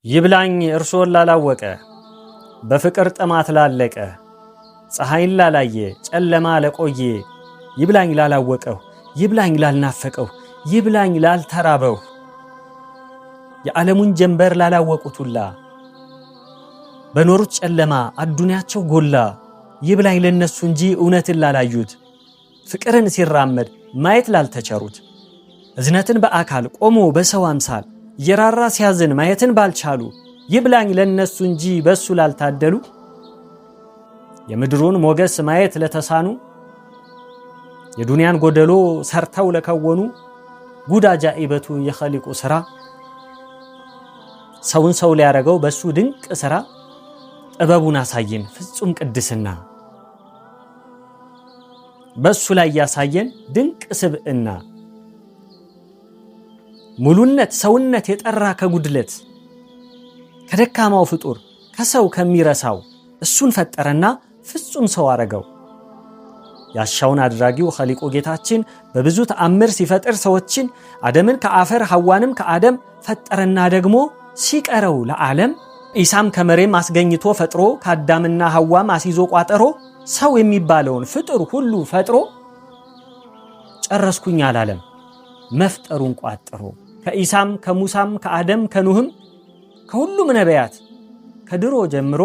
ይብላኝ እርሶን ላላወቀ በፍቅር ጥማት ላለቀ ፀሐይን ላላየ ጨለማ ለቆየ ይብላኝ ላላወቀው ይብላኝ ላልናፈቀው ይብላኝ ላልተራበው የዓለሙን ጀንበር ላላወቁቱላ በኖሩት ጨለማ አዱንያቸው ጎላ ይብላኝ ለነሱ እንጂ እውነትን ላላዩት ፍቅርን ሲራመድ ማየት ላልተቸሩት እዝነትን በአካል ቆሞ በሰው አምሳል የራራ ሲያዝን ማየትን ባልቻሉ ይብላኝ ለነሱ እንጂ በሱ ላልታደሉ የምድሩን ሞገስ ማየት ለተሳኑ የዱንያን ጎደሎ ሰርተው ለከወኑ ጉድ አጃኢበቱ የኸሊቁ ስራ ሰውን ሰው ሊያረገው በሱ ድንቅ ስራ ጥበቡን አሳየን ፍጹም ቅድስና በሱ ላይ ያሳየን ድንቅ ስብዕና ሙሉነት ሰውነት የጠራ ከጉድለት ከደካማው ፍጡር ከሰው ከሚረሳው እሱን ፈጠረና ፍጹም ሰው አረገው ያሻውን አድራጊው ኸሊቁ ጌታችን በብዙ ተአምር ሲፈጥር ሰዎችን አደምን ከአፈር ሐዋንም ከአደም ፈጠረና ደግሞ ሲቀረው ለዓለም ኢሳም ከመሬም አስገኝቶ ፈጥሮ ከአዳምና ሐዋም አሲዞ ቋጠሮ ሰው የሚባለውን ፍጡር ሁሉ ፈጥሮ ጨረስኩኝ አላለም መፍጠሩን ቋጥሮ ከኢሳም ከሙሳም ከአደም ከኑህም ከሁሉም ነቢያት ከድሮ ጀምሮ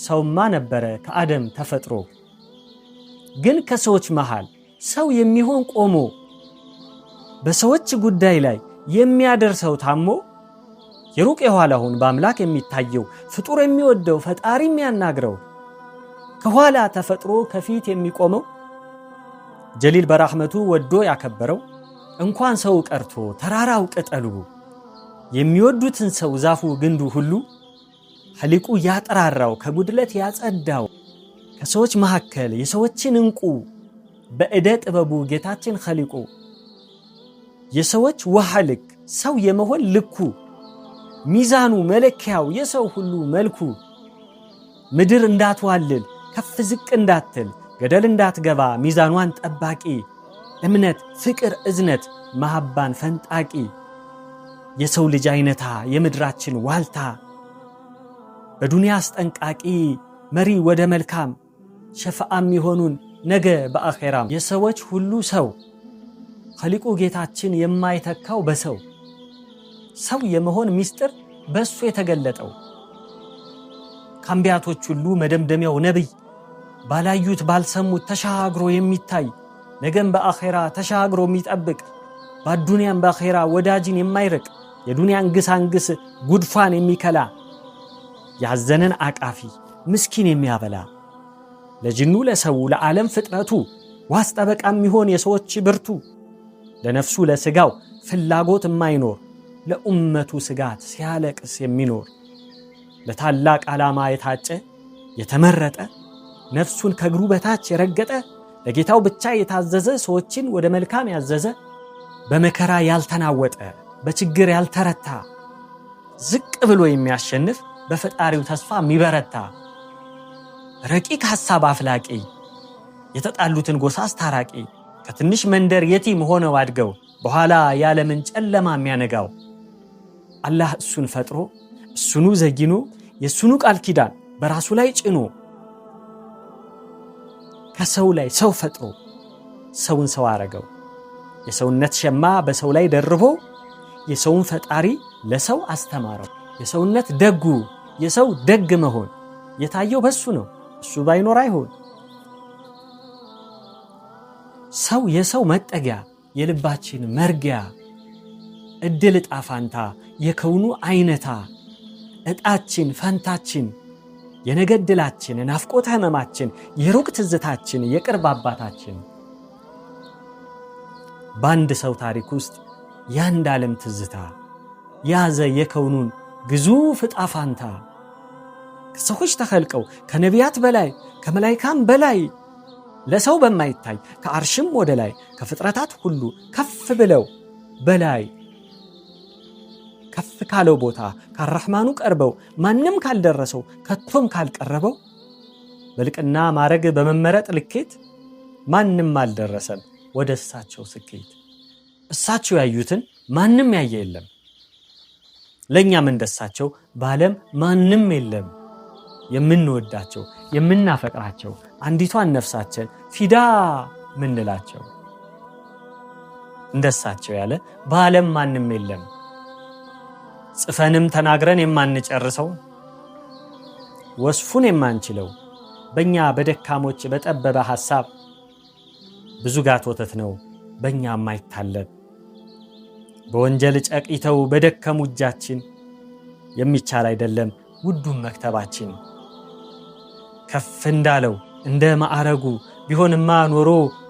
ሰውማ ነበረ ከአደም ተፈጥሮ ግን ከሰዎች መሃል ሰው የሚሆን ቆሞ በሰዎች ጉዳይ ላይ የሚያደርሰው ታሞ የሩቅ የኋላውን በአምላክ የሚታየው ፍጡር የሚወደው ፈጣሪ የሚያናግረው ከኋላ ተፈጥሮ ከፊት የሚቆመው ጀሊል በራህመቱ ወዶ ያከበረው እንኳን ሰው ቀርቶ ተራራው ቅጠሉ የሚወዱትን ሰው ዛፉ ግንዱ ሁሉ ኸሊቁ ያጠራራው ከጉድለት ያጸዳው ከሰዎች መካከል የሰዎችን እንቁ በእደ ጥበቡ ጌታችን ኸሊቁ የሰዎች ውሃ ልክ ሰው የመሆን ልኩ ሚዛኑ መለኪያው የሰው ሁሉ መልኩ ምድር እንዳትዋልል ከፍ ዝቅ እንዳትል ገደል እንዳትገባ ሚዛኗን ጠባቂ እምነት ፍቅር እዝነት መሐባን ፈንጣቂ የሰው ልጅ አይነታ የምድራችን ዋልታ በዱንያ አስጠንቃቂ መሪ ወደ መልካም ሸፋዓም ይሆኑን ነገ በአኼራም የሰዎች ሁሉ ሰው ኸሊቁ ጌታችን የማይተካው በሰው ሰው የመሆን ሚስጥር በሱ የተገለጠው ካምቢያቶች ሁሉ መደምደሚያው ነብይ ባላዩት ባልሰሙት ተሻግሮ የሚታይ ነገም በአኼራ ተሻግሮ የሚጠብቅ በዱንያም በአኼራ ወዳጅን የማይርቅ የዱንያን ግሳንግስ ጉድፋን የሚከላ ያዘነን አቃፊ ምስኪን የሚያበላ ለጅኑ ለሰው ለዓለም ፍጥረቱ ዋስ ጠበቃ የሚሆን የሰዎች ብርቱ ለነፍሱ ለስጋው ፍላጎት የማይኖር ለኡመቱ ስጋት ሲያለቅስ የሚኖር ለታላቅ ዓላማ የታጨ የተመረጠ ነፍሱን ከእግሩ በታች የረገጠ ለጌታው ብቻ የታዘዘ ሰዎችን ወደ መልካም ያዘዘ በመከራ ያልተናወጠ በችግር ያልተረታ ዝቅ ብሎ የሚያሸንፍ በፈጣሪው ተስፋ የሚበረታ ረቂቅ ሐሳብ አፍላቂ የተጣሉትን ጎሳ አስታራቂ ከትንሽ መንደር የቲም ሆነው አድገው በኋላ ያለምን ጨለማ የሚያነጋው አላህ እሱን ፈጥሮ እሱኑ ዘይኖ የሱኑ ቃል ኪዳን በራሱ ላይ ጭኖ ከሰው ላይ ሰው ፈጥሮ ሰውን ሰው አረገው የሰውነት ሸማ በሰው ላይ ደርቦ የሰውን ፈጣሪ ለሰው አስተማረው የሰውነት ደጉ የሰው ደግ መሆን የታየው በሱ ነው እሱ ባይኖር አይሆን ሰው የሰው መጠጊያ የልባችን መርጊያ እድል ጣፋንታ የከውኑ አይነታ እጣችን ፈንታችን የነገድላችን ናፍቆት ህመማችን የሩቅ ትዝታችን የቅርብ አባታችን ባንድ ሰው ታሪክ ውስጥ ያንድ ዓለም ትዝታ ያዘ የከውኑን ግዙፍ ጣፋንታ ከሰዎች ተኸልቀው ከነቢያት በላይ ከመላእክታም በላይ ለሰው በማይታይ ከአርሽም ወደ ላይ ከፍጥረታት ሁሉ ከፍ ብለው በላይ ከፍ ካለው ቦታ ከአርህማኑ ቀርበው ማንም ካልደረሰው ከቶም ካልቀረበው በልቅና ማረግ በመመረጥ ልኬት ማንም አልደረሰም ወደ እሳቸው ስኬት እሳቸው ያዩትን ማንም ያየ የለም ለኛም እንደሳቸው በዓለም ማንም የለም የምንወዳቸው የምናፈቅራቸው አንዲቷን ነፍሳችን ፊዳ ምንላቸው እንደሳቸው ያለ በዓለም ማንም የለም። ጽፈንም ተናግረን የማንጨርሰው ወስፉን የማንችለው በእኛ በደካሞች በጠበበ ሐሳብ ብዙ ጋት ወተት ነው በእኛ የማይታለብ በወንጀል ጨቂተው በደከሙ እጃችን የሚቻል አይደለም ውዱን መክተባችን። ከፍ እንዳለው እንደ ማዕረጉ ቢሆንማ ኖሮ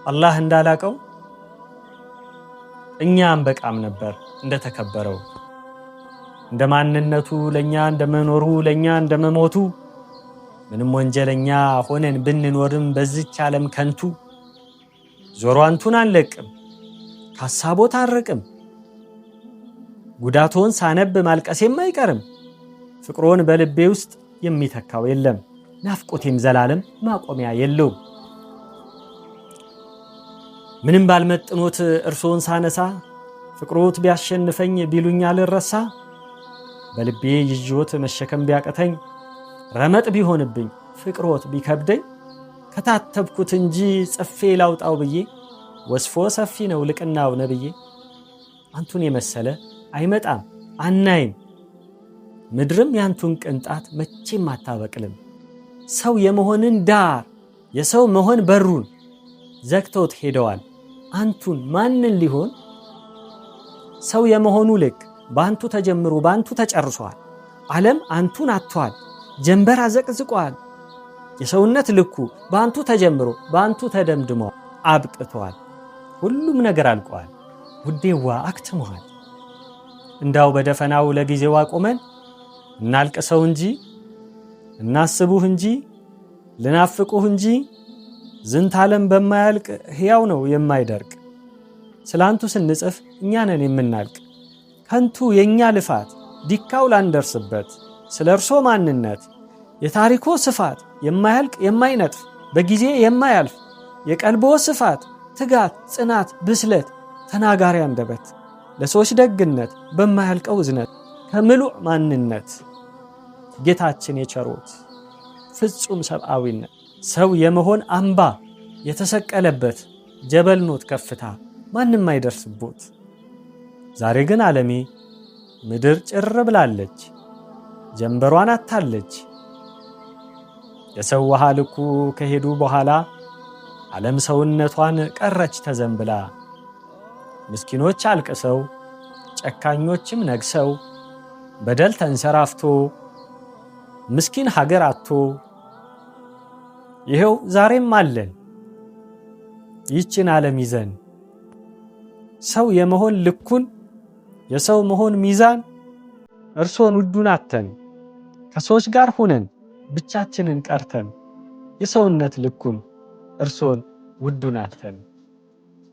አላህ እንዳላቀው እኛም በቃም ነበር እንደተከበረው። እንደ ማንነቱ ለኛ እንደመኖሩ ለኛ እንደመሞቱ ምንም ወንጀለኛ ሆነን ብንኖርም በዚች ዓለም ከንቱ ዞሮ አንቱን አንለቅም ካሳቦት አንርቅም። ጉዳቶን ሳነብ ማልቀሴም አይቀርም ፍቅሮን በልቤ ውስጥ የሚተካው የለም ናፍቆቴም ዘላለም ማቆሚያ የለው። ምንም ባልመጥኖት እርሶን ሳነሳ ፍቅሮት ቢያሸንፈኝ ቢሉኛ ልረሳ በልቤ ይጆት መሸከም ቢያቀተኝ ረመጥ ቢሆንብኝ ፍቅሮት ቢከብደኝ ከታተብኩት እንጂ ጽፌ ላውጣው ብዬ ወስፎ ሰፊ ነው ልቅናው ነብዬ። አንቱን የመሰለ አይመጣም አናይም ምድርም ያንቱን ቅንጣት መቼም አታበቅልም። ሰው የመሆንን ዳር የሰው መሆን በሩን ዘግተውት ሄደዋል አንቱን ማንን ሊሆን። ሰው የመሆኑ ልክ በአንቱ ተጀምሮ በአንቱ ተጨርሷል። ዓለም አንቱን አጥቷል ጀንበር አዘቅዝቋል። የሰውነት ልኩ በአንቱ ተጀምሮ በአንቱ ተደምድሟል አብቅቷል። ሁሉም ነገር አልቋል ውዴዋ አክትሟል። እንዳው በደፈናው ለጊዜው አቆመን እናልቅሰው እንጂ እናስቡህ እንጂ ልናፍቁህ እንጂ ዝንት ዓለም በማያልቅ ሕያው ነው የማይደርቅ። ስላንቱ ስንጽፍ እኛ ነን የምናልቅ ከንቱ የኛ ልፋት ዲካው ላንደርስበት ስለ እርሶ ማንነት የታሪኮ ስፋት የማያልቅ የማይነጥፍ በጊዜ የማያልፍ የቀልቦ ስፋት ትጋት ጽናት ብስለት ተናጋሪ አንደበት ለሰዎች ደግነት በማያልቀው እዝነት ከምሉዕ ማንነት ጌታችን የቸሮት ፍጹም ሰብአዊነት ሰው የመሆን አምባ የተሰቀለበት ጀበል ኖት ከፍታ ማንም አይደርስቦት። ዛሬ ግን ዓለሜ ምድር ጭር ብላለች ጀንበሯን አታለች። የሰው ውሃ ልኩ ከሄዱ በኋላ ዓለም ሰውነቷን ቀረች ተዘንብላ። ምስኪኖች አልቅሰው ጨካኞችም ነግሰው በደል ተንሰራፍቶ ምስኪን ሀገር አጥቶ ይሄው ዛሬም አለን ይህችን ዓለም ይዘን። ሰው የመሆን ልኩን የሰው መሆን ሚዛን እርሶን ውዱን አተን ከሰዎች ጋር ሆነን ብቻችንን ቀርተን የሰውነት ልኩን እርሶን ውዱን አተን።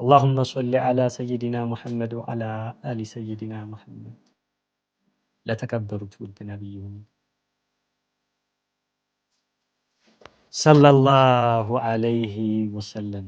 اللهم صل على سيدنا محمد وعلى آل سيدنا محمد ለተከበሩት ውድ ነብዩን ሰለላሁ ዐለይሂ ወሰለም